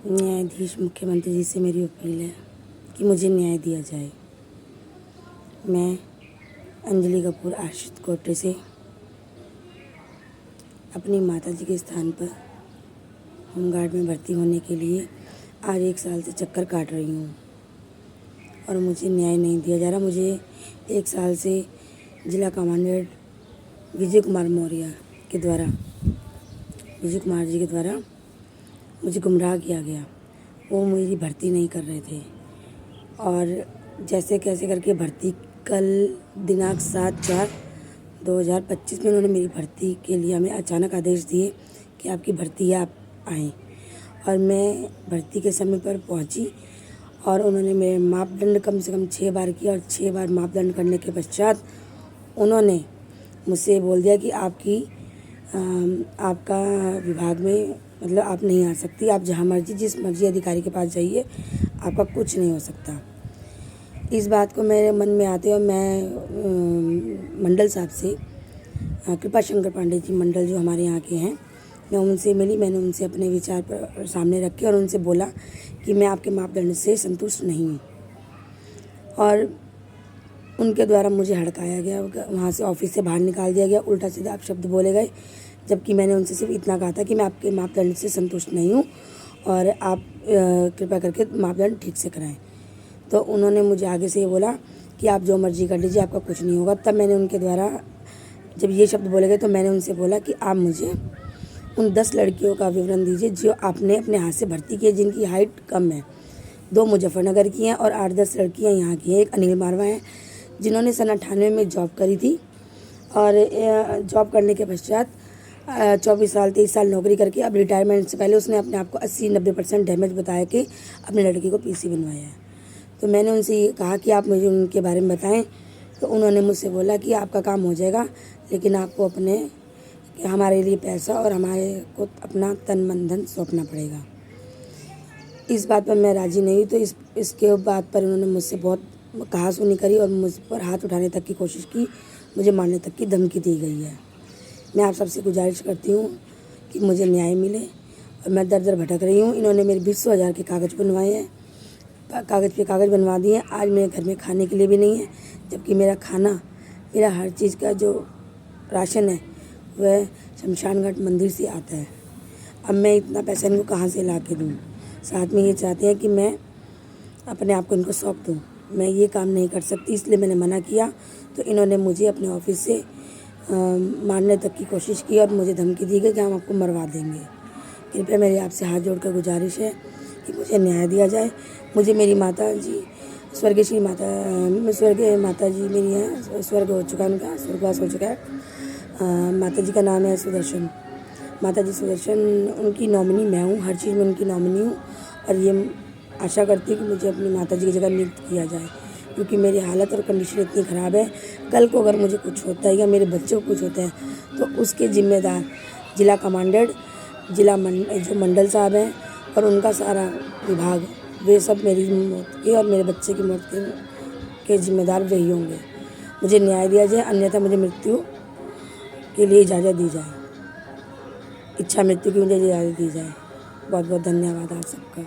न्यायाधीश मुख्यमंत्री जी से मेरी अपील है कि मुझे न्याय दिया जाए। मैं अंजलि कपूर आश्रित कोटे से अपनी माताजी के स्थान पर होमगार्ड में भर्ती होने के लिए आज 1 साल से चक्कर काट रही हूँ और मुझे न्याय नहीं दिया जा रहा। मुझे 1 साल से जिला कमांडेंट विजय कुमार जी के द्वारा मुझे गुमराह किया गया। वो मेरी भर्ती नहीं कर रहे थे और जैसे कैसे करके भर्ती कल दिनांक 7/4/2025 में उन्होंने मेरी भर्ती के लिए हमें अचानक आदेश दिए कि आपकी भर्ती है, आप आएँ। और मैं भर्ती के समय पर पहुंची और उन्होंने मेरे मापदंड कम से कम 6 बार किया और 6 बार मापदंड करने के पश्चात उन्होंने मुझसे बोल दिया कि आपका विभाग में मतलब आप नहीं आ सकती, आप जहाँ मर्जी जिस मर्जी अधिकारी के पास जाइए, आपका कुछ नहीं हो सकता। इस बात को मेरे मन में आते और मैं मंडल साहब से कृपा शंकर पांडे जी मंडल जो हमारे यहाँ के हैं, मैं उनसे मिली। मैंने उनसे अपने विचार पर सामने रखे और उनसे बोला कि मैं आपके मापदंड से संतुष्ट नहीं हूँ और उनके द्वारा मुझे हड़काया गया, वहाँ से ऑफिस से बाहर निकाल दिया गया, उल्टा सीधा शब्द बोले गए। जबकि मैंने उनसे सिर्फ इतना कहा था कि मैं आपके मापदंड से संतुष्ट नहीं हूँ और आप कृपया करके मापदंड ठीक से कराएं। तो उन्होंने मुझे आगे से ये बोला कि आप जो मर्जी कर लीजिए, आपका कुछ नहीं होगा। तब मैंने उनके द्वारा जब ये शब्द बोले गए तो मैंने उनसे बोला कि आप मुझे उन 10 लड़कियों का विवरण दीजिए जो आपने अपने हाथ से भर्ती की है, जिनकी हाइट कम है। 2 मुजफ्फरनगर की हैं और 8-10 लड़कियाँ यहाँ की हैं। एक अनिल मारवा हैं जिन्होंने सन 98 में जॉब करी थी और जॉब करने के पश्चात 24 साल 23 साल नौकरी करके अब रिटायरमेंट से पहले उसने अपने आप को 80-90% डैमेज बताया कि अपनी लड़की को पीसी बनवाया है। तो मैंने उनसे ये कहा कि आप मुझे उनके बारे में बताएं। तो उन्होंने मुझसे बोला कि आपका काम हो जाएगा, लेकिन आपको हमारे लिए पैसा और हमारे को अपना तन मन धन सौंपना पड़ेगा। इस बात पर मैं राज़ी नहीं हुई। तो इसके बात पर उन्होंने मुझसे बहुत कहा सुनी करी और मुझ पर हाथ उठाने तक की कोशिश की, मुझे मारने तक की धमकी दी गई है। मैं आप सबसे गुजारिश करती हूँ कि मुझे न्याय मिले और मैं दर दर भटक रही हूँ। इन्होंने मेरे 20,000 के कागज़ बनवाए हैं, कागज़ पे कागज़ बनवा दिए हैं। आज मेरे घर में खाने के लिए भी नहीं है, जबकि मेरा हर चीज़ का जो राशन है वह शमशान घाट मंदिर से आता है। अब मैं इतना पैसा इनको कहाँ से ला के दूँ? साथ में ये चाहते हैं कि मैं अपने आप को इनको सौंप दूँ। मैं ये काम नहीं कर सकती, इसलिए मैंने मना किया। तो इन्होंने मुझे अपने ऑफिस से मारने तक की कोशिश की और मुझे धमकी दी गई कि हम आपको मरवा देंगे। कृपया मेरी आपसे हाथ जोड़कर गुजारिश है कि मुझे न्याय दिया जाए। मुझे मेरी माता जी स्वर्गीय माता जी मेरी हैं, स्वर्ग हो चुका है, उनका स्वर्गवास हो चुका है। माता जी का नाम है सुदर्शन, माता जी सुदर्शन। उनकी नॉमिनी मैं हूँ, हर चीज़ में उनकी नॉमिनी हूँ और ये आशा करती हूँ कि मुझे अपनी माता जी की जगह नियुक्त किया जाए, क्योंकि मेरी हालत और कंडीशन इतनी ख़राब है। कल को अगर मुझे कुछ होता है या मेरे बच्चों को कुछ होता है तो उसके जिम्मेदार जिला कमांडेंट, जो मंडल साहब हैं और उनका सारा विभाग, वे सब मेरी मौत के और मेरे बच्चे की मौत के जिम्मेदार वही होंगे। मुझे न्याय दिया जाए, अन्यथा मुझे मृत्यु के लिए इजाज़त दी जाए, इच्छा मृत्यु की मुझे इजाज़त दी जाए। बहुत बहुत धन्यवाद आप सबका।